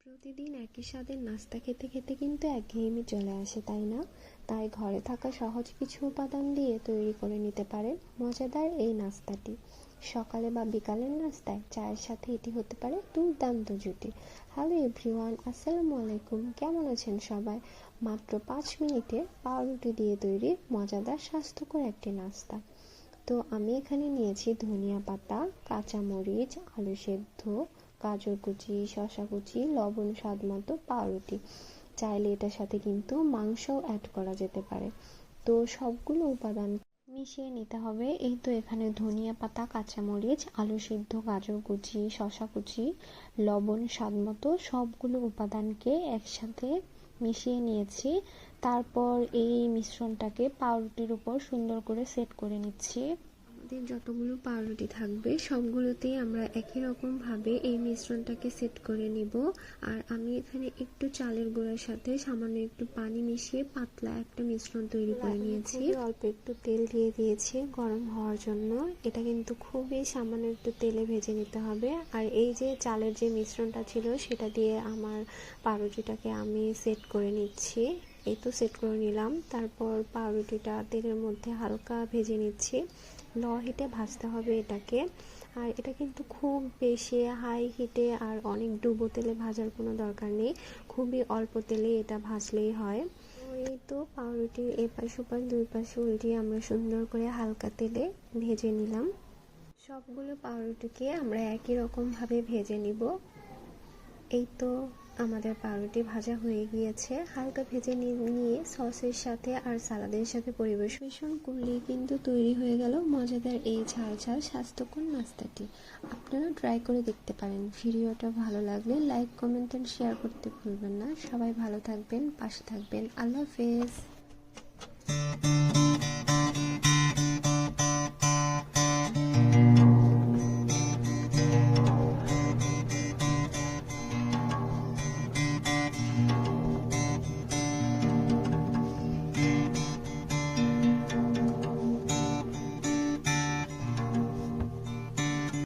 প্রতিদিন একই স্বাদের নাস্তা খেতে খেতে কিন্তু একঘেয়েমি চলে আসে, তাই না? তাই ঘরে থাকা সহজ কিছু উপাদান দিয়ে তৈরি করে নিতে পারেন মজাদার এই নাস্তাটি। সকালে বা বিকালের নাস্তায় চায়ের সাথে এটি হতে পারে দুর্দান্ত জুটি। হ্যালো এভরিওয়ান, আসসালামু আলাইকুম। কেমন আছেন সবাই? মাত্র 5 মিনিটে পাউরুটি দিয়ে তৈরি মজাদার স্বাস্থ্যকর একটি নাস্তা। তো আমি এখানে নিয়েছি ধনিয়া পাতা, কাঁচামরিচ, আলু সেদ্ধ, গাজর কুচি, শসা কুচি, লবণ স্বাদ মতো, পাউরুটি। চাইলে এটার সাথে কিন্তু মাংসও অ্যাড করা যেতে পারে। তো সবগুলো উপাদান মিশিয়ে নিতে হবে। এই তো এখানে ধনিয়া পাতা, কাঁচামরিচ, আলু সিদ্ধ, গাজর কুচি, শসা কুচি, লবণ স্বাদ মতো সবগুলো উপাদানকে একসাথে মিশিয়ে নিয়েছি। তারপর এই মিশ্রণটাকে পাউরুটির উপর সুন্দর করে সেট করে নিচ্ছি। আমাদের যতগুলো পাউরুটি থাকবে সবগুলোতেই আমরা একই রকম ভাবে এই মিশ্রণটাকে সেট করে নিব। আর আমি এখানে একটু চালের গুঁড়ার সাথে সামান্য একটু পানি মিশিয়ে পাতলা একটা মিশ্রণ তৈরি করে নিয়েছি। অল্প একটু তেল দিয়ে দিয়েছি গরম হওয়ার জন্য। এটা কিন্তু খুবই সামান্য একটু তেলে ভেজে নিতে হবে। আর এই যে চালের যে মিশ্রণটা ছিল সেটা দিয়ে আমার পাউরুটিটাকে আমি সেট করে নিচ্ছি। এই তো সেট করে নিলাম। তারপর পাউরুটিটা তেলের মধ্যে হালকা ভেজে নিচ্ছি। লো হিটে ভাজতে হবে এটাকে। আর এটা কিন্তু খুব বেশি হাই হিটে আর অনেক ডুবো তেলে ভাজার কোনো দরকার নেই, খুবই অল্প তেলে এটা ভাজলেই হয়। এই তো পাউরুটির এপাশ ওপাশ দুই পাশে উল্টিয়ে আমরা সুন্দর করে হালকা তেলে ভেজে নিলাম। সবগুলো পাউরুটিকে আমরা একই রকম ভাবে ভেজে নিব। এই তো আমাদের পাউরুটি ভাজা হয়ে গিয়েছে। হালকা ভেজে নিয়ে সসের সাথে আর সালাদের সাথে পরিবেশন করলেই কিন্তু তৈরি হয়ে গেল মজাদার এই ঝাল ঝাল স্বাস্থ্যকর নাস্তাটি। আপনারা ট্রাই করে দেখতে পারেন। ভিডিওটা ভালো লাগলে লাইক, কমেন্ট এন্ড শেয়ার করতে ভুলবেন না। সবাই ভালো থাকবেন, পাশে থাকবেন। আল্লাহ হাফেজ।